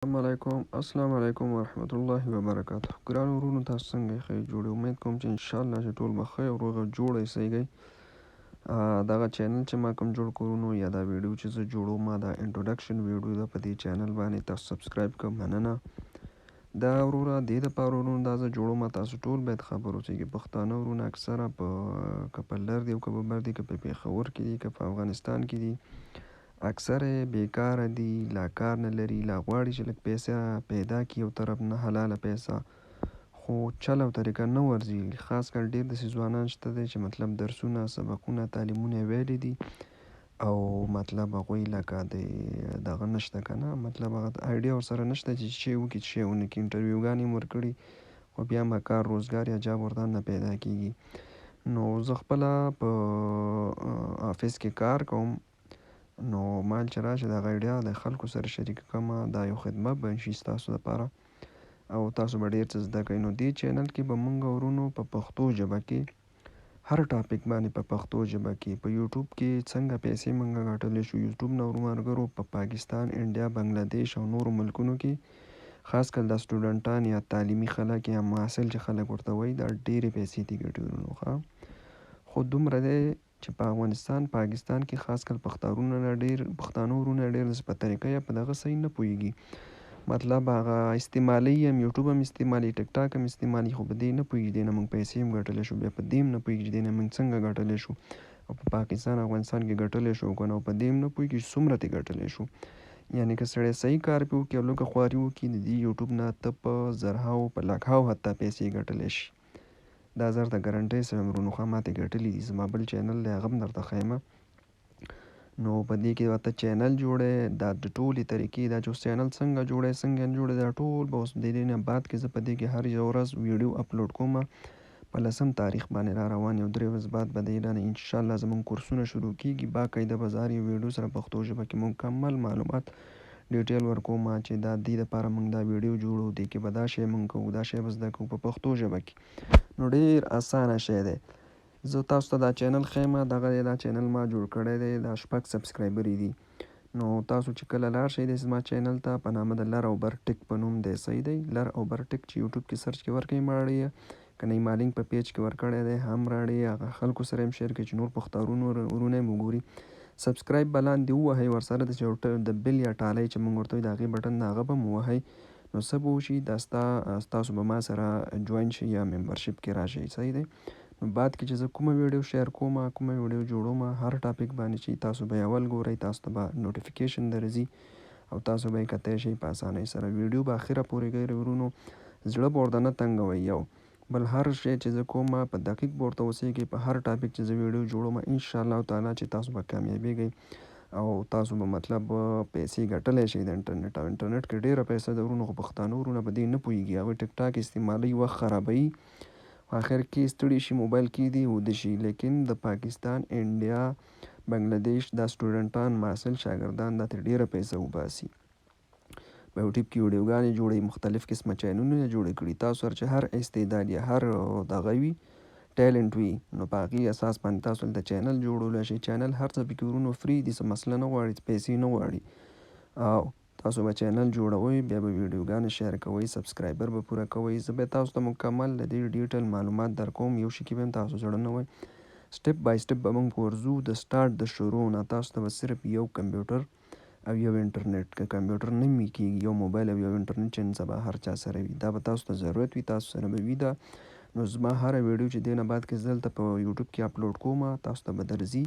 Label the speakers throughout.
Speaker 1: السلام علیکم ورحمت الله وبرکاته. ګرانو ورونو، تاسو څنګه یې؟ ښه جوړې؟ امید کوم چې انشاءالله چې ټول به ښه او روغ جوړ اوسئ. دغه چینل چې ما کوم جوړ کړو نو یا دا ویډیو چې زه جوړوم دا انټروډکشن ویډیو ده. په دې چینل باندې تاسو سبسکرایب کړئ، مننه. دا وروره دې دپاره ورونو دا زه جوړوم تاسو ټول باید خبر اوسئ چې پښتانه ورونه اکثره که په لر دي او که په بر دي، که په پېښور کې دي، که په افغانستان کې دي، اکثر یې بیکاره دي، لا کار نه لري، لا غواړي چې لږ پیسه پیدا کړي یو طرف نه حلاله پیسه، خو چل او طریقه نه ورځي. خاص کر ډېر داسې ځوانان شته دی چې مطلب درسونه، سبقونه، تعلیمونه یې ویلي دي او مطلب هغوی لکه د دغه نشته که نه، مطلب هغه آیډیا ورسره نشته چې شی وکړي چې شی ونه کړي. انټرویوګانې یې ورکړي خو بیا هم کار روزګار یا جاب ورته نه پیدا کېږي. نو زه خپله په آفس کې کار کوم، نو مال چې راشي دغه آیډیا د خلکو سره شریکه کړمه. دا یو خدمت به شي ستاسو دپاره او تاسو به ډېر څه زده کوئ. نو دې چینل کې به مونږ ورونو په پښتو ژبه کې هر ټاپک باندې په پښتو ژبه کې په یوټیوب کې څنګه پیسې مونږ ګټلی شو. یوټیوب نه ورملګرو په پاکستان، انډیا، بنګلادیش او نورو ملکونو کې خاص کر د سټوډنټان یا تعلیمي خلک یا محصل چې خلک ورته وایي دا ډېرې پیسې دي ګټي ورونو. خو دومره دی چې په افغانستان، پاکستان کې خاص کر پښتانه ورونه ډېر په طریقه یا په دغه صحیح نه پوهېږي. مطلب هغه استعمالي هم یوټیوب هم استعمالي، ټیک ټاک هم استعمالي، خو په دې نه پوهېږي دې نه موږ پیسې هم ګټلی شو. بیا په دې هم نه پوهېږي چې دې نه موږ څنګه ګټلی شو او په پاکستان افغانستان کې ګټلی شو که نه، او په دې هم نه پوهېږي چې څومره ترې ګټلی شو. یعنې که سړی صحیح کار پرې وکړي او لږه خواري وکړي د دې یوټیوب نه ته په زرهاو په لکهاو حتی پیسې ګټلی شي. دا زه درته ګارنټۍ سره ورونو ما ترې ګټلي دي. زما بل چینل دی هغه هم درته ښیمه. نو په دې کې ورته چینل جوړی، دا د ټولې طریقې دا چې چینل څنګه جوړی څنګه نه جوړی دا ټول به اوس د دې نه بعد کې زه په دې کې هر یو ورځ ویډیو اپلوډ کوم. په 10 تاریخ باندې را روان یو 3 ورځې بعد به دې نه انشاءالله زموږ کورسونه شروع کېږي. باقاعده به زه هر یو ویډیو سره پښتو ژبه کې مکمل معلومات ډیټیل ورکوم چې دا دې دپاره موږ دا ویډیو جوړو، دې کې به دا شی موږ کوو، دا شی به زده کوو په پښتو ژبه کې. نو ډېر اسانه شی دی. زه تاسو ته دا چینل ښیم. دغه دا چینل ما جوړ کړی دی، دا 6 سبسکرایبرې دي. نو تاسو چې کله لاړ شئ د زما چینل ته په نامه د لر او بر ټیک په نوم دی، صحیح دی، لر او بر ټیک چې یوټیوب کې سرچ کې ورکړئ ماړی که نه ما لینک په پیج کې ورکړی دی هم راړئ، هغه خلکو سره هم شیر کړئ چې نور پښتانه ورونه یې وګوري. سبسکرایب به لاندې ووهئ، ورسره د بیل یا ټالۍ چې موږ ورته وایو د هغې بټن د هغه به م ووهئ. نو څه به وشي دا ستاسو به ما سره جوین شي یا ممبرشپ کې راشئ، صحیح دی. نو بعد کې چې زه کومه ویډیو شیر کوم، کومه ویډیو جوړوم، هر ټاپک باندې چې تاسو به یې اول ګورئ، تاسو ته به نوټیفیکیشن درځي او تاسو به یې کتلی شئ په اسانۍ سره. ویډیو به اخره پورې ګورئ ورونو، زړه به ورته نه تنګوئ. یو بل هر شی چې زه کوم په دقیق به ورته اوسېږئ. په هر ټاپک چې زه ویډیو جوړوم انشاءالله تعالی چې تاسو به کامیابېږئ او تاسو به مطلب پیسې ګټلی شئ د انټرنیټ. او انټرنیټ کې ډېره پیسه ده ورونو، خو پښتانه ورونه په دې نه پوهېږي. هغوی ټیک ټاک استعمالوي، وخت خرابوي، آخر کې ستړي شي، موبایل کې دي وده شي. لیکن د پاکستان، انډیا، بنګلادیش دا سټوډنټان، محصل شاګردان دا ترې ډېره پیسه وباسي. په یوټیوب کې ویډیوګانې جوړوي، مختلف قسمه چینلونه یې جوړې کړي. تاسو سره چې هر استعداد یا هر دغه وي ټیلنټ وي نو په هغې اساس باندې تاسو دلته چینل جوړولی شئ. چینل هر څه پکې ورونو فری دي، څه مسله نه غواړي، پیسې نه غواړي. او تاسو به چینل جوړوئ، بیا به ویډیوګانې شیر کوئ، سبسکرایبر به پوره کوئ. زه بیا تاسو ته مکمل د دې ډیټیل معلومات درکوم. یو شي کې به هم تاسو زړه نه وئ، سټپ بای سټپ به موږ ورځو. د سټارټ د شروع نه تاسو ته به صرف یو کمپیوټر او یو انټرنیټ، که کمپیوټر نه وي کېږي، یو موبایل او یو انټرنیټ چې نن سبا هر چا سره وي، دا به تاسو ته ضرورت وي، تاسو سره به وي. دا نو زما هره ویډیو چې دی نه بعد کې زه دلته په یوټیوب کې اپلوډ کوم تاسو ته به درځي.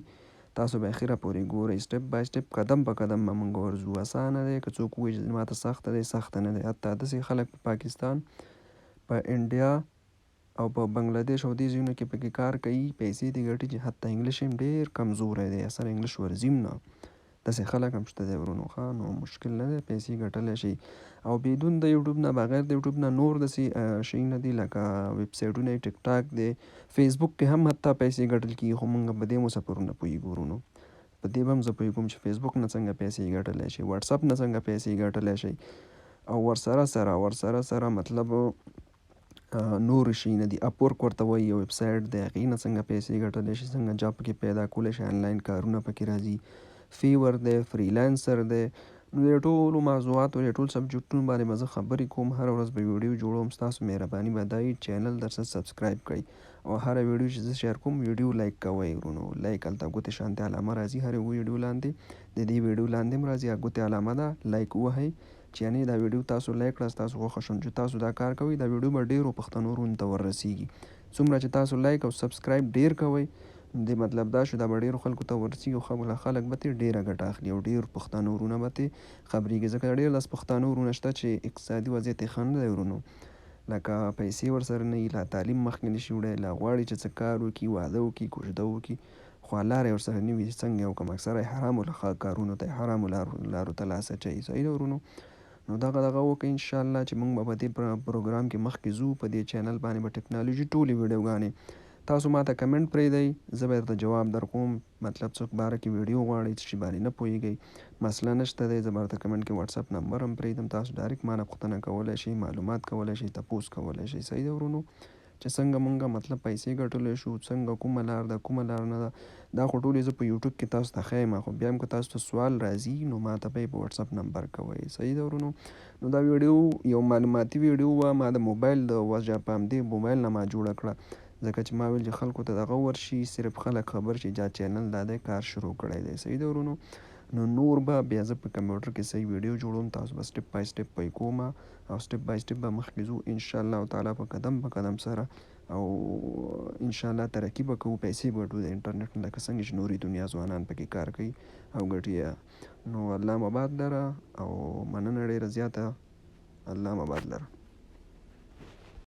Speaker 1: تاسو به اخره پورې ګورئ، سټپ بای سټپ، قدم په قدم به موږ ورځو. اسانه دی، که څوک ووایي چې ماته سخته دی، سخته نه دی. حتی داسې خلک په پاکستان، په انډیا او په بنګلادیش او دې ځایونو کې پکې کار کوي، پیسې دې ګټي چې حتی انګلیش هم ډېر کمزوری دی، اصلا انګلیش ورځي هم نه. داسې خلک هم شته دی ورونو. نو مشکل نه دی، پیسې ګټلی شي. او بدون د یوټیوب نه، بغیر د یوټیوب نه نور داسې شیونه دي لکه ویب سایټونه، ټیک ټاک دی، فیسبوک کې هم حتی پیسې ګټل کېږي، خو موږ په دې مسافرو نه پوهېږو ورونو. په دې به هم زه پوهېږم چې فیسبوک نه څنګه پیسې ګټلی شي، وټساپ نه څنګه پیسې ګټلی شي. او ورسره سره مطلب نور شیونه دي. اپورک ورته وایي یو ویب سایټ دی، هغې نه څنګه پیسې ګټلی شي، څنګه جاب پکې پیدا کولی شي، آنلاین کارونه پکې راځي. فیور دی، فریلانسر دی، نو د ټولو موضوعاتو د ټول سبجیکټونو باندې به زه خبرې کوم، هره ورځ به ویډیو جوړوم. ستاسو مهرباني به دا وي چینل درسره سبسکرایب کړئ او هره ویډیو چې زه شیر کوم ویډیو لایک کوئ ورونو. لایک هلته ګوتې شانتې علامه راځي هرې ویډیو لاندې، د دې ویډیو لاندې هم راځي ګوتې علامه ده، لایک ووهئ چې یعنې دا ویډیو تاسو لایک کړه. ستاسو خوښه شوم چې تاسو دا کار کوئ، دا ویډیو به ډېرو پښتنو وروڼو ته ورسیږي. څومره چې تاسو لایک او سبسکرایب ډېر کوئ د مطلب دا شو دا به ډېرو خلکو ته ورسیږي او خلک به ترې ډېره ګټه اخلي او ډېر پښتانه وروڼه به ترې خبرېږي، ځکه ډېر داسې پښتانه وروڼه شته چې اقتصادي وضعیت یې ښه نه دی ورونو، لکه پیسې ورسره نه وي، لا تعلیم مخکې نشي وړی، لا غواړي چې څه کار وکړي، واده وکړي، کوژده وکړي، خو حل لاره یې ورسره نه وي چې څنګه یې وکړم. اکثره یې حرامو کارونو ته حرامو لارو ته لاس اچوي. صحیح ده ورونو. نو دغه وکړئ انشاءالله چې موږ به په دې پروګرام کې مخکې ځو. په دې چینل باندې به ټکنالوژي ټولې ویډیوګانې تاسو ماته کمنټ پرېږدئ، زه به درته جواب در کوم. مطلب څه باره کې ویډیو غواړئ، څه شي باندې نه پوهېږئ، مسله نشته دی، زه به درته کمنټ کې وټساپ نمبر هم پرېږدم، تاسو ډایرکټ مانه پوښتنه کولی شئ، معلومات کولی شئ، تپوس کولی شئ. صحیح ده ورونو. چې څنګه مونږ مطلب پیسې ګټلی شو، څنګه کومه لار ده کومه لار نه ده، دا خو ټولې زه په یوټیوب کې تاسو ته ښیم، خو بیا هم که تاسو ته سوال راځي نو ماته به یې په وټساپ نمبر کوئ. صحیح ده ورونو. نو دا ویډیو یو معلوماتي ویډیو وه، ما د موبایل د وجه په همدې موبایل نه ما جوړه کړه، ځکه چې ما ویل چې خلکو ته دغه ورشي، صرف خلک خبر شي چې چینل دا دی کار شروع کړی دی. صحیح ده ورونو. نو نور به بیا زه په کمپیوټر کې صحیح ویډیو جوړوم، تاسو به سټپ بای سټپ پې کوم او سټپ بای سټپ به مخکې ځو انشاءالله تعالی په قدم سره، او انشاءالله ترقي به کوو، پیسې به ګټو د انټرنیټ نه، لکه څنګه چې نورې دنیا ځوانان پکې کار کوي او ګټي یې. نو الله مباد لره او مننه ډېره زیاته، الله مباد لره.